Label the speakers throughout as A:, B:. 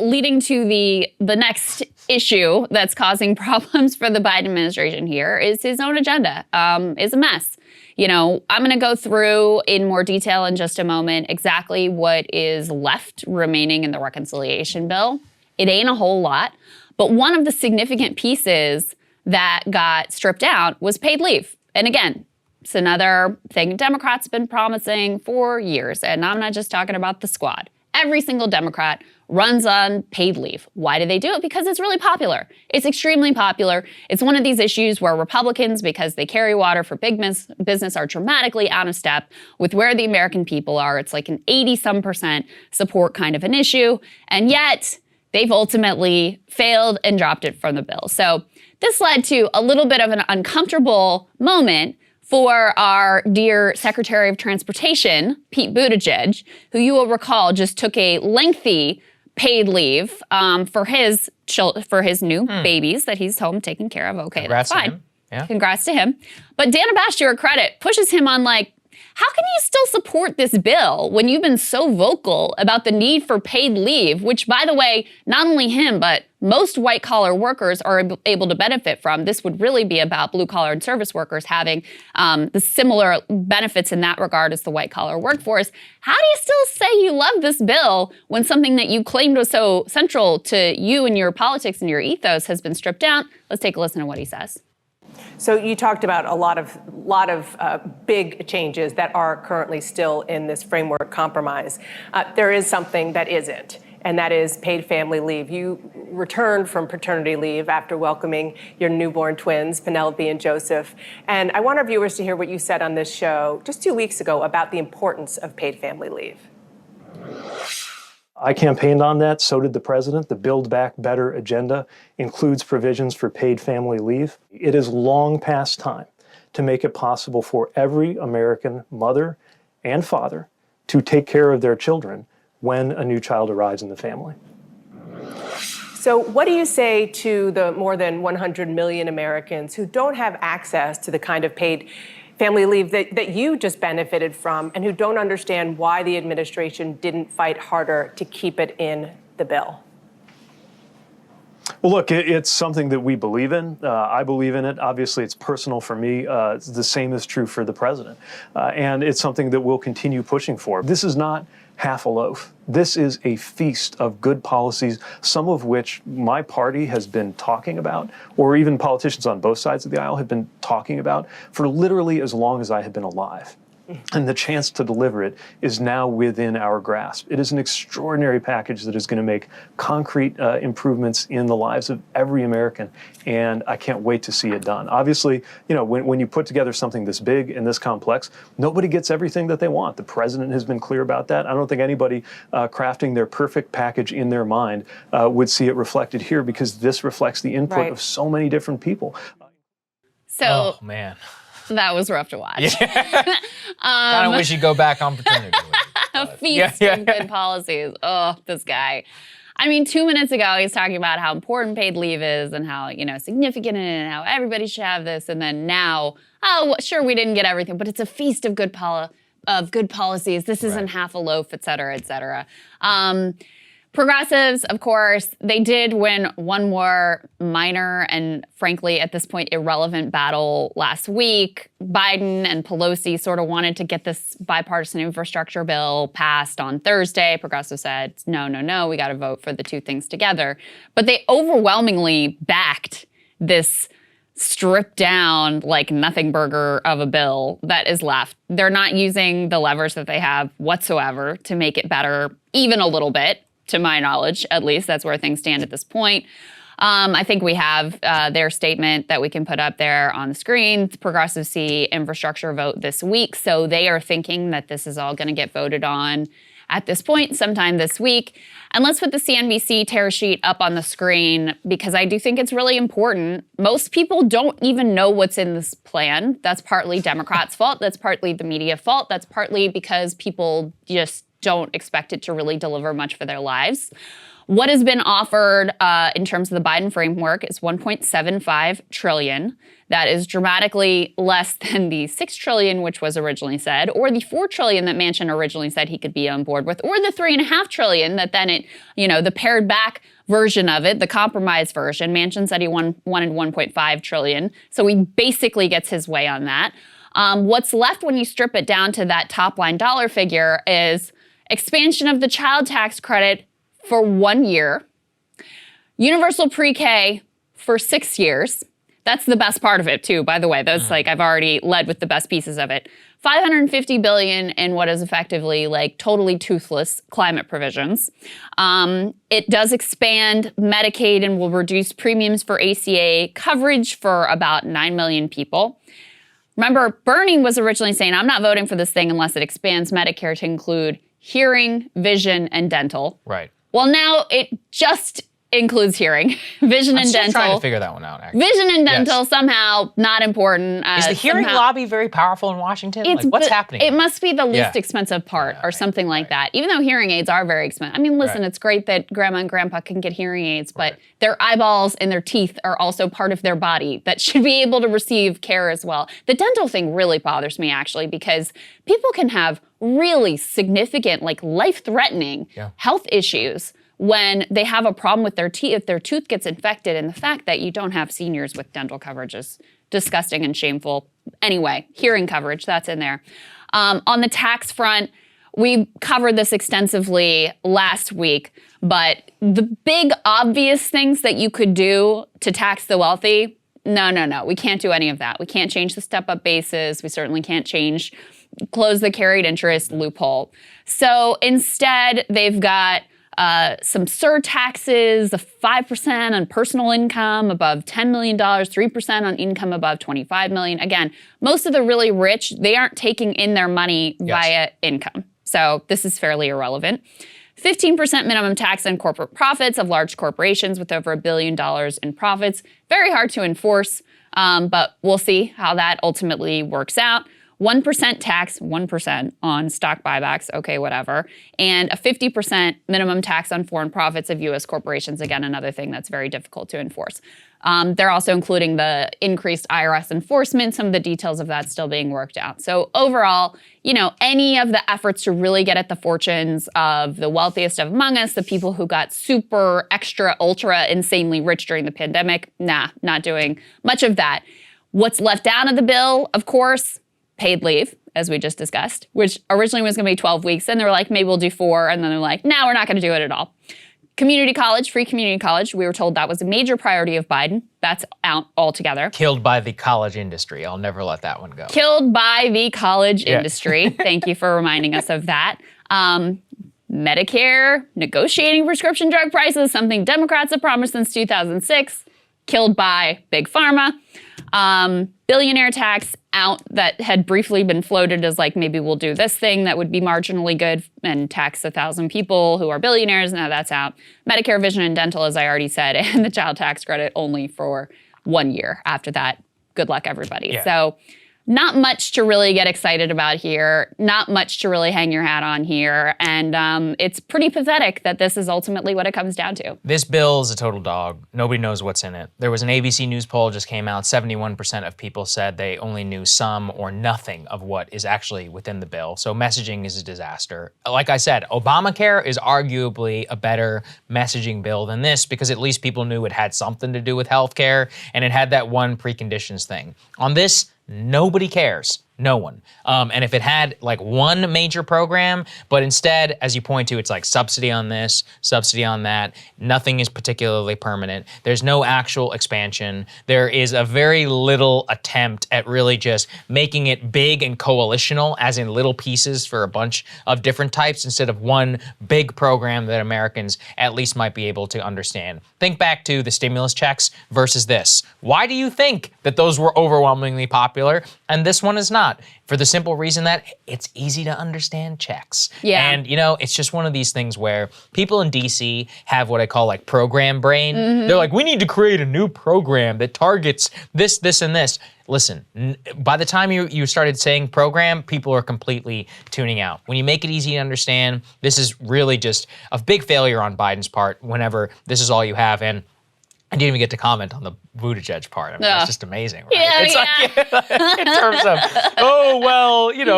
A: leading to the next issue that's causing problems for the Biden administration here is his own agenda, is a mess. You know, I'm going to go through in more detail in just a moment exactly what is left remaining in the reconciliation bill. It ain't a whole lot, but one of the significant pieces that got stripped out was paid leave. And again, it's another thing Democrats have been promising for years. And I'm not just talking about the squad. Every single Democrat runs on paid leave. Why do they do it? Because it's really popular. It's extremely popular. It's one of these issues where Republicans, because they carry water for big business, are dramatically out of step with where the American people are. It's like an 80-some% support kind of an issue. And yet, they've ultimately failed and dropped it from the bill. So this led to a little bit of an uncomfortable moment for our dear Secretary of Transportation, Pete Buttigieg, who you will recall just took a lengthy paid leave for his new babies that he's home taking care of. Okay,
B: Congrats
A: that's fine.
B: to him. Yeah.
A: Congrats to him. But Dana Bash, to her credit, pushes him on like, how can you still support this bill when you've been so vocal about the need for paid leave, which, by the way, not only him, but most white-collar workers are able to benefit from? This would really be about blue-collar and service workers having the similar benefits in that regard as the white-collar workforce. How do you still say you love this bill when something that you claimed was so central to you and your politics and your ethos has been stripped out? Let's take a listen to what he says.
C: So you talked about a lot of big changes that are currently still in this framework compromise. There is something that isn't, and that is paid family leave. You returned from paternity leave after welcoming your newborn twins, Penelope and Joseph. And I want our viewers to hear what you said on this show just 2 weeks ago about the importance of paid family leave.
D: I campaigned on that, so did the president. The Build Back Better agenda includes provisions for paid family leave. It is long past time to make it possible for every American mother and father to take care of their children when a new child arrives in the family.
C: So what do you say to the more than 100 million Americans who don't have access to the kind of paid family leave that you just benefited from, and who don't understand why the administration didn't fight harder to keep it in the bill?
D: Well, look, it's something that we believe in. I believe in it. Obviously, it's personal for me. The same is true for the president. And it's something that we'll continue pushing for. This is not half a loaf. This is a feast of good policies, some of which my party has been talking about, or even politicians on both sides of the aisle have been talking about for literally as long as I have been alive. And the chance to deliver it is now within our grasp. It is an extraordinary package that is going to make concrete improvements in the lives of every American, and I can't wait to see it done. Obviously, you know, when you put together something this big and this complex, nobody gets everything that they want. The president has been clear about that. I don't think anybody crafting their perfect package in their mind would see it reflected here, because this reflects the input of so many different people.
A: So,
B: oh, man.
A: That was rough to watch.
B: Yeah. Kind of wish you'd go back on paternity leave.
A: A feast of good policies. Oh, this guy. I mean, 2 minutes ago, he's talking about how important paid leave is and how, you know, significant it is and how everybody should have this. And then now, oh, sure, we didn't get everything, but it's a feast of good policies. This isn't half a loaf, et cetera, et cetera. Progressives, of course, they did win one more minor and, frankly, at this point, irrelevant battle last week. Biden and Pelosi sort of wanted to get this bipartisan infrastructure bill passed on Thursday. Progressives said, no, we got to vote for the two things together. But they overwhelmingly backed this stripped down, like nothing burger of a bill that is left. They're not using the levers that they have whatsoever to make it better, even a little bit. To my knowledge, at least, that's where things stand at this point. I think we have their statement that we can put up there on the screen. Progressives see infrastructure vote this week, so they are thinking that this is all going to get voted on at this point sometime this week. And let's put the CNBC tear sheet up on the screen, because I do think it's really important. Most people don't even know what's in this plan. That's partly Democrats' fault. That's partly the media fault. That's partly because people just don't expect it to really deliver much for their lives. What has been offered in terms of the Biden framework is $1.75 trillion. That is dramatically less than the $6 trillion, which was originally said, or the $4 trillion that Manchin originally said he could be on board with, or the $3.5 trillion that then the pared back version of it, the compromise version. Manchin said he wanted $1.5 trillion. So he basically gets his way on that. What's left when you strip it down to that top line dollar figure is expansion of the child tax credit for 1 year, universal pre-K for 6 years. That's the best part of it too, by the way. Those I've already led with the best pieces of it. $550 billion in what is effectively totally toothless climate provisions. It does expand Medicaid and will reduce premiums for ACA coverage for about 9 million people. Remember, Bernie was originally saying, I'm not voting for this thing unless it expands Medicare to include hearing, vision, and dental.
B: Right.
A: Well, now it just includes hearing, vision, and dental.
B: I'm trying to figure that one out, actually.
A: Vision and dental, somehow not important.
B: Is the hearing lobby very powerful in Washington? What's happening?
A: It must be the least expensive part or something like that, even though hearing aids are very expensive. I mean, listen, it's great that grandma and grandpa can get hearing aids, but their eyeballs and their teeth are also part of their body that should be able to receive care as well. The dental thing really bothers me, actually, because people can have really significant, life-threatening health issues when they have a problem with their teeth, if their tooth gets infected, and the fact that you don't have seniors with dental coverage is disgusting and shameful. Anyway, hearing coverage, that's in there. On the tax front, we covered this extensively last week, but the big obvious things that you could do to tax the wealthy, no, we can't do any of that. We can't change the step-up basis. We certainly can't close the carried interest loophole. So instead, they've got some surtaxes, the 5% on personal income above $10 million, 3% on income above $25 million. Again, most of the really rich, they aren't taking in their money via income. So this is fairly irrelevant. 15% minimum tax on corporate profits of large corporations with over $1 billion in profits. Very hard to enforce, but we'll see how that ultimately works out. 1% tax, 1% on stock buybacks, okay, whatever. And a 50% minimum tax on foreign profits of U.S. corporations, again, another thing that's very difficult to enforce. They're also including the increased IRS enforcement, some of the details of that still being worked out. So overall, any of the efforts to really get at the fortunes of the wealthiest of among us, the people who got super, extra, ultra, insanely rich during the pandemic, not doing much of that. What's left out of the bill, of course, paid leave, as we just discussed, which originally was going to be 12 weeks. And they were like, maybe we'll do 4. And then they're like, no, we're not going to do it at all. Community college, free community college. We were told that was a major priority of Biden. That's out altogether.
B: Killed by the college industry. I'll never let that one go.
A: Killed by the college industry. Thank you for reminding us of that. Medicare, negotiating prescription drug prices, something Democrats have promised since 2006. Killed by Big Pharma. Billionaire tax out that had briefly been floated as maybe we'll do this thing that would be marginally good and tax 1,000 people who are billionaires. Now that's out. Medicare, vision, and dental, as I already said, and the child tax credit only for 1 year. After that, good luck, everybody.
B: Yeah.
A: So not much to really get excited about here. Not much to really hang your hat on here. And it's pretty pathetic that this is ultimately what it comes down to.
B: This bill is a total dog. Nobody knows what's in it. There was an ABC News poll just came out. 71% of people said they only knew some or nothing of what is actually within the bill. So messaging is a disaster. Like I said, Obamacare is arguably a better messaging bill than this because at least people knew it had something to do with healthcare and it had that one preconditions thing. On this, nobody cares. No one. And if it had one major program, but instead, as you point to, it's subsidy on this, subsidy on that. Nothing is particularly permanent. There's no actual expansion. There is a very little attempt at really just making it big and coalitional, as in little pieces for a bunch of different types instead of one big program that Americans at least might be able to understand. Think back to the stimulus checks versus this. Why do you think that those were overwhelmingly popular and this one is not? not? For the simple reason that it's easy to understand checks.
A: Yeah.
B: And, it's just one of these things where people in DC have what I call like program brain. They're like, we need to create a new program that targets this, this, and this. Listen, by the time you started saying program, people are completely tuning out. When you make it easy to understand, this is really just a big failure on Biden's part whenever this is all you have. And I didn't even get to comment on the Buttigieg part. I mean, it's just amazing, right?
A: Yeah,
B: It's like, in terms of,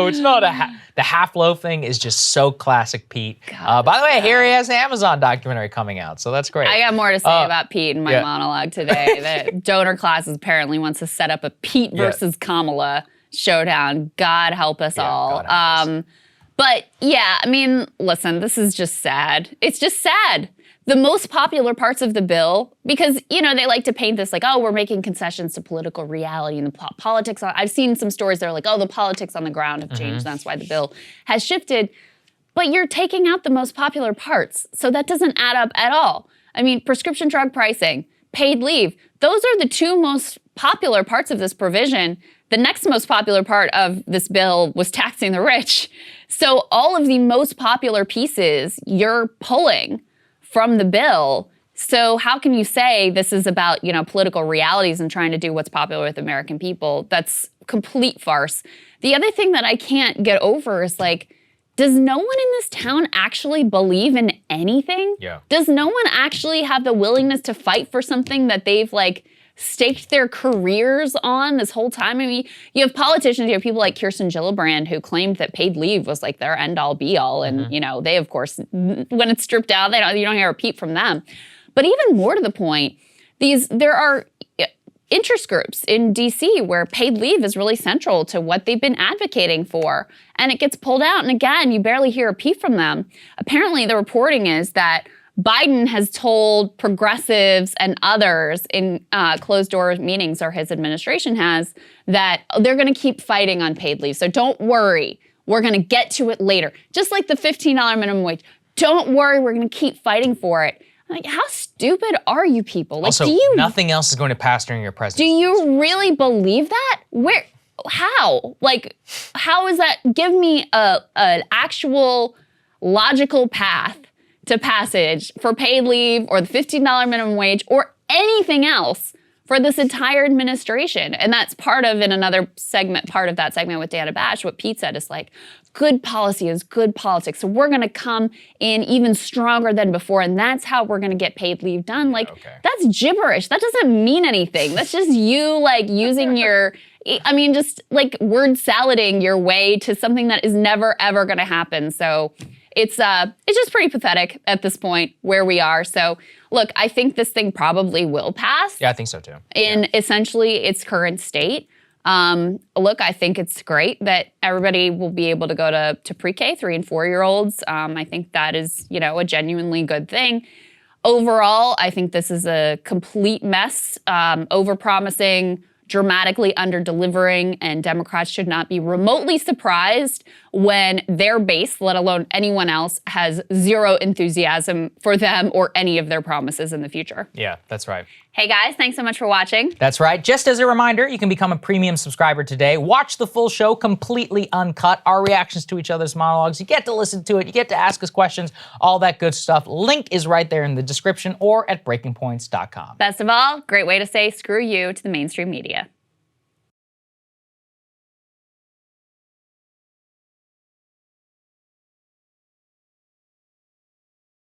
B: it's not the half loaf thing is just so classic Pete. By the way, here he has the Amazon documentary coming out, so that's great.
A: I got more to say about Pete in my monologue today. The donor classes apparently wants to set up a Pete versus Kamala showdown. God help us all.
B: God help us.
A: But yeah, I mean, listen, this is just sad. It's just sad. The most popular parts of the bill, because, they like to paint this like, oh, we're making concessions to political reality and the politics. I've seen some stories that are like, oh, the politics on the ground have changed. That's why the bill has shifted. But you're taking out the most popular parts. So that doesn't add up at all. I mean, prescription drug pricing, paid leave, those are the two most popular parts of this provision. The next most popular part of this bill was taxing the rich. So all of the most popular pieces you're pulling from the bill. So how can you say this is about, political realities and trying to do what's popular with American people? That's complete farce. The other thing that I can't get over is like, does no one in this town actually believe in anything?
B: Yeah.
A: Does no one actually have the willingness to fight for something that they've staked their careers on this whole time? I mean, you have politicians, you have people like Kirsten Gillibrand who claimed that paid leave was like their end-all be-all. And, they, of course, when it's stripped out, you don't hear a peep from them. But even more to the point, there are interest groups in DC where paid leave is really central to what they've been advocating for. And it gets pulled out. And again, you barely hear a peep from them. Apparently, the reporting is that Biden has told progressives and others in closed-door meetings, or his administration has, that they're going to keep fighting on paid leave. So don't worry. We're going to get to it later. Just like the $15 minimum wage. Don't worry. We're going to keep fighting for it. Like, how stupid are you people?
B: Also, nothing else is going to pass during your presidency.
A: Do you really believe that? How? How is that? Give me an actual logical path to passage for paid leave or the $15 minimum wage or anything else for this entire administration. And that's part of that segment with Dana Bash, what Pete said is like, good policy is good politics. So we're going to come in even stronger than before. And that's how we're going to get paid leave done. That's gibberish. That doesn't mean anything. That's just you using just word salading your way to something that is never, ever going to happen. So it's just pretty pathetic at this point where we are. So look, I think this thing probably will pass.
B: Yeah, I think so too.
A: In essentially its current state. Look, I think it's great that everybody will be able to go to pre-K, 3 and 4-year-olds. I think that is, a genuinely good thing. Overall, I think this is a complete mess, overpromising, dramatically under-delivering, and Democrats should not be remotely surprised when their base, let alone anyone else, has zero enthusiasm for them or any of their promises in the future.
B: Yeah, that's right.
A: Hey guys, thanks so much for watching.
B: That's right. Just as a reminder, you can become a premium subscriber today. Watch the full show completely uncut, our reactions to each other's monologues. You get to listen to it. You get to ask us questions, all that good stuff. Link is right there in the description or at breakingpoints.com.
A: Best of all, great way to say screw you to the mainstream media.